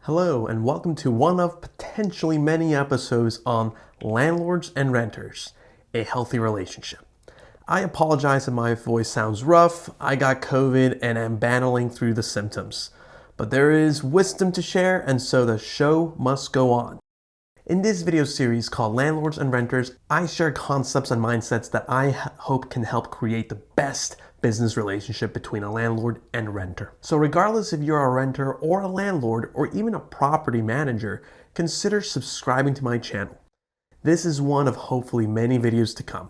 Hello, and welcome to one of potentially many episodes on Landlords and Renters, a healthy relationship. I apologize if my voice sounds rough. I got COVID and am battling through the symptoms. But there is wisdom to share, and so the show must go on. In this video series called Landlords and Renters, I share concepts and mindsets that I hope can help create the best business relationship between a landlord and renter. So regardless if you're a renter or a landlord or even a property manager, consider subscribing to my channel. This is one of hopefully many videos to come.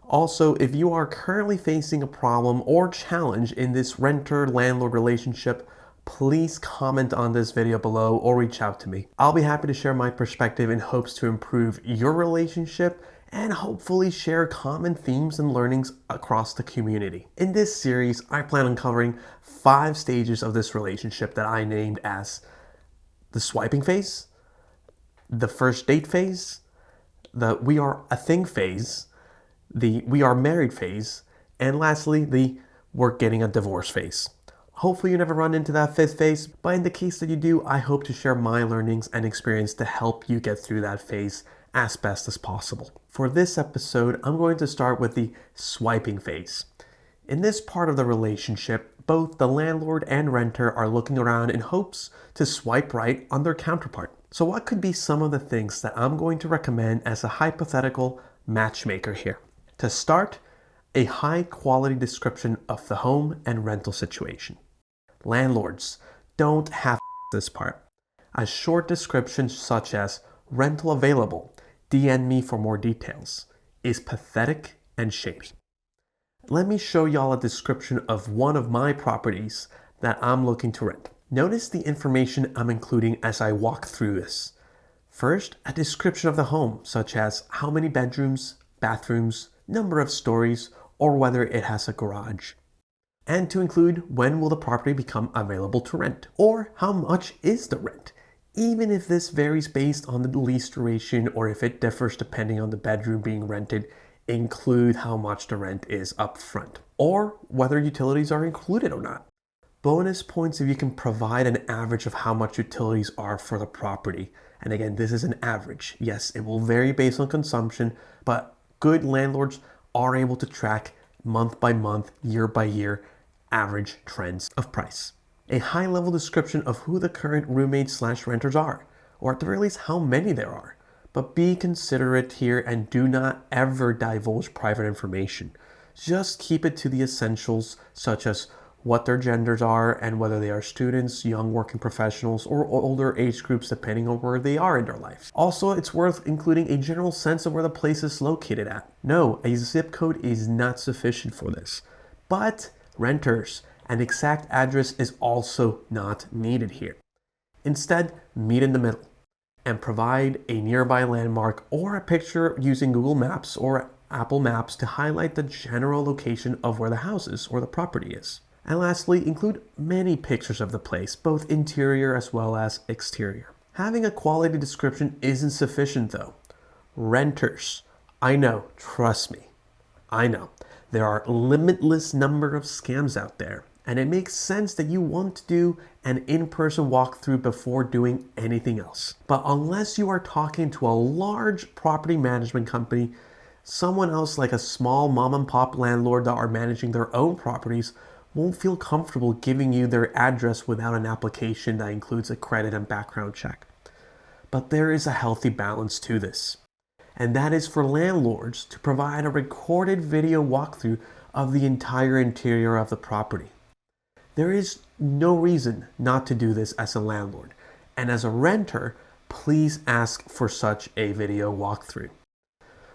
Also, if you are currently facing a problem or challenge in this renter-landlord relationship, please comment on this video below or reach out to me. I'll be happy to share my perspective in hopes to improve your relationship and hopefully share common themes and learnings across the community. In this series, I plan on covering 5 stages of this relationship that I named as the swiping phase, the first date phase, the we are a thing phase, the we are married phase, and lastly, the we're getting a divorce phase. Hopefully you never run into that 5th phase, but in the case that you do, I hope to share my learnings and experience to help you get through that phase as best as possible. For this episode, I'm going to start with the swiping phase. In this part of the relationship, both the landlord and renter are looking around in hopes to swipe right on their counterpart. So what could be some of the things that I'm going to recommend as a hypothetical matchmaker here? To start, a high quality description of the home and rental situation. Landlords, don't have this part. A short description such as rental available, DM me for more details, is pathetic and shady. Let me show y'all a description of one of my properties that I'm looking to rent. Notice the information I'm including as I walk through this. First, a description of the home, such as how many bedrooms, bathrooms, number of stories, or whether it has a garage. And to include when will the property become available to rent, or how much is the rent, even if this varies based on the lease duration or if it differs depending on the bedroom being rented. Include how much the rent is upfront, or whether utilities are included or not. Bonus points if you can provide an average of how much utilities are for the property. And again, this is an average. Yes, it will vary based on consumption, but good landlords are able to track month by month, year by year, average trends of price. A high-level description of who the current roommates/renters are, or at the very least how many there are. But be considerate here and do not ever divulge private information. Just keep it to the essentials, such as what their genders are and whether they are students, young working professionals, or older age groups depending on where they are in their lives. Also, it's worth including a general sense of where the place is located at. No, a zip code is not sufficient for this. But renters, an exact address is also not needed here. Instead, meet in the middle and provide a nearby landmark or a picture using Google Maps or Apple Maps to highlight the general location of where the house is or the property is. And lastly, include many pictures of the place, both interior as well as exterior. Having a quality description isn't sufficient though. Renters, I know, trust me, I know. There are a limitless number of scams out there, and it makes sense that you want to do an in-person walkthrough before doing anything else. But unless you are talking to a large property management company, someone else like a small mom and pop landlord that are managing their own properties won't feel comfortable giving you their address without an application that includes a credit and background check. But there is a healthy balance to this. And that is for landlords to provide a recorded video walkthrough of the entire interior of the property. There is no reason not to do this as a landlord, and as a renter, please ask for such a video walkthrough.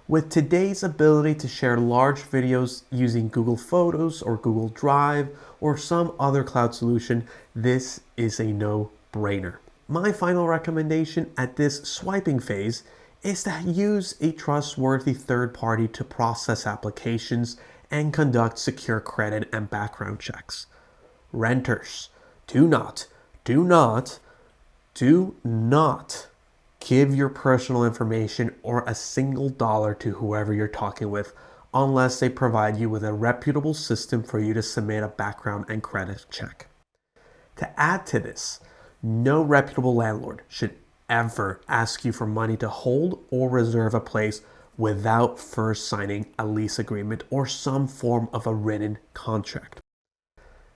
With today's ability to share large videos using Google Photos or Google Drive or some other cloud solution, this is a no-brainer. My final recommendation at this swiping phase is to use a trustworthy third party to process applications and conduct secure credit and background checks. Renters, do not give your personal information or a single dollar to whoever you're talking with unless they provide you with a reputable system for you to submit a background and credit check. To add to this, No reputable landlord should ever ask you for money to hold or reserve a place without first signing a lease agreement or some form of a written contract.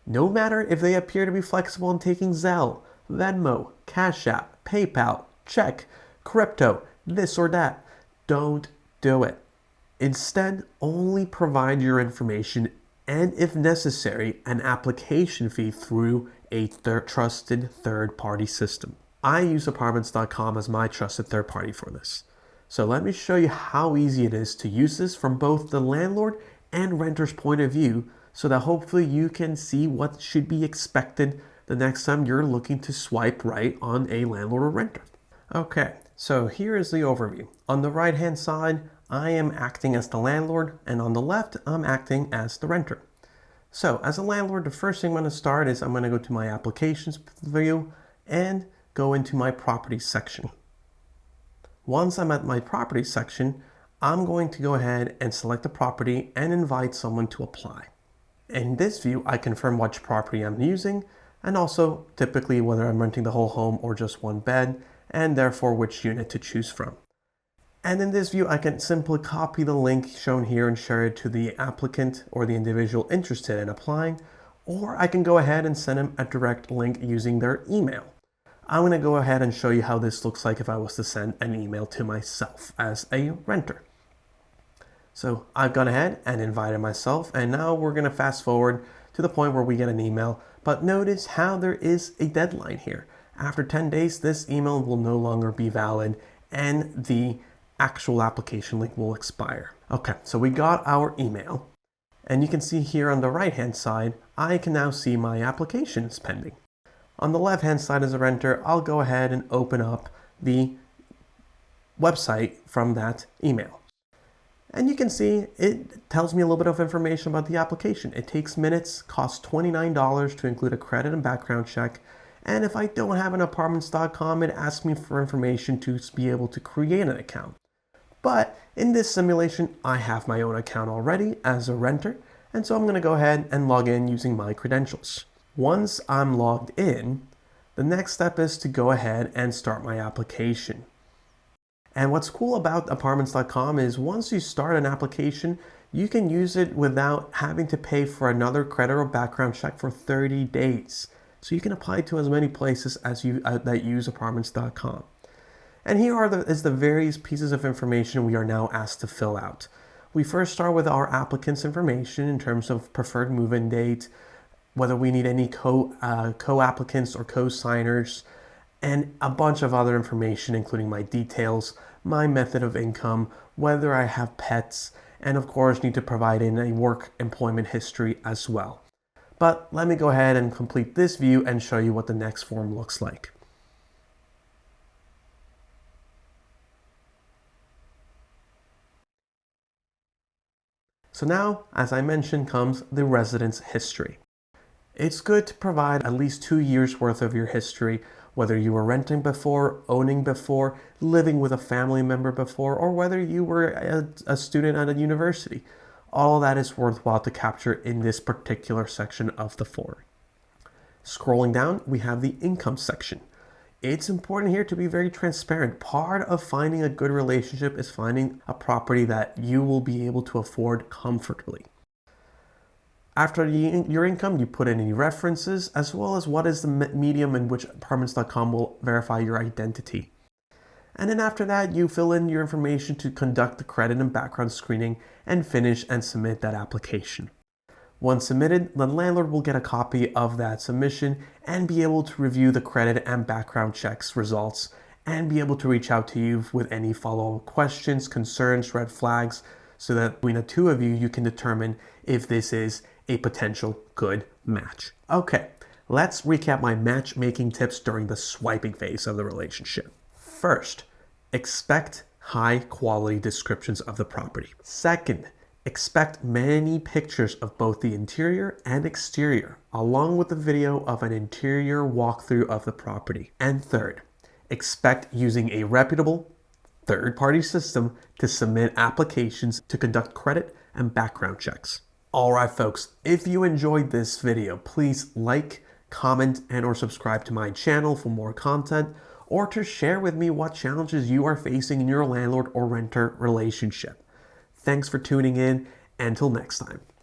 No matter if they appear to be flexible in taking Zelle, Venmo, Cash App, PayPal, check, crypto, this or that, don't do it. Instead, only provide your information and, if necessary, an application fee through a trusted third-party system. I use Apartments.com as my trusted third party for this. So let me show you how easy it is to use this from both the landlord and renter's point of view, so that hopefully you can see what should be expected the next time you're looking to swipe right on a landlord or renter. Okay, so here is the overview. On the right hand side, I am acting as the landlord, and on the left, I'm acting as the renter. So as a landlord, the first thing I'm going to start is I'm going to go to my applications view and go into my properties section. Once I'm at my properties section, I'm going to go ahead and select the property and invite someone to apply. In this view, I confirm which property I'm using and also typically whether I'm renting the whole home or just one bed, and therefore which unit to choose from. And in this view, I can simply copy the link shown here and share it to the applicant or the individual interested in applying, or I can go ahead and send them a direct link using their email. I'm going to go ahead and show you how this looks like if I was to send an email to myself as a renter. So I've gone ahead and invited myself, and now we're going to fast forward to the point where we get an email, but notice how there is a deadline here. After 10 days, this email will no longer be valid and the actual application link will expire. Okay, so we got our email, and you can see here on the right hand side, I can now see my application is pending. On the left hand side as a renter, I'll go ahead and open up the website from that email. And you can see it tells me a little bit of information about the application. It takes minutes, costs $29 to include a credit and background check. And if I don't have an Apartments.com, it asks me for information to be able to create an account. But in this simulation, I have my own account already as a renter. And so I'm going to go ahead and log in using my credentials. Once I'm logged in, the next step is to go ahead and start my application. And what's cool about Apartments.com is once you start an application, you can use it without having to pay for another credit or background check for 30 days. So you can apply to as many places as you that use Apartments.com. And here is the various pieces of information we are now asked to fill out. We first start with our applicant's information in terms of preferred move-in date, whether we need any co-applicants or co-signers, and a bunch of other information, including my details, my method of income, whether I have pets, and of course need to provide in a work employment history as well. But let me go ahead and complete this view and show you what the next form looks like. So now, as I mentioned, comes the residence history. It's good to provide at least 2 years worth of your history, whether you were renting before, owning before, living with a family member before, or whether you were a student at a university. All of that is worthwhile to capture in this particular section of the form. Scrolling down, we have the income section. It's important here to be very transparent. Part of finding a good relationship is finding a property that you will be able to afford comfortably. After your income, you put in any references, as well as what is the medium in which Apartments.com will verify your identity. And then after that, you fill in your information to conduct the credit and background screening and finish and submit that application. Once submitted, the landlord will get a copy of that submission and be able to review the credit and background checks results and be able to reach out to you with any follow-up questions, concerns, red flags, so that between the two of you, you can determine if this is a potential good match. Okay, let's recap my matchmaking tips during the swiping phase of the relationship. First, expect high quality descriptions of the property. Second, expect many pictures of both the interior and exterior, along with a video of an interior walkthrough of the property. And third, expect using a reputable third-party system to submit applications to conduct credit and background checks. All right, folks, if you enjoyed this video, please like, comment, and or subscribe to my channel for more content, or to share with me what challenges you are facing in your landlord or renter relationship. Thanks for tuning in. Until next time.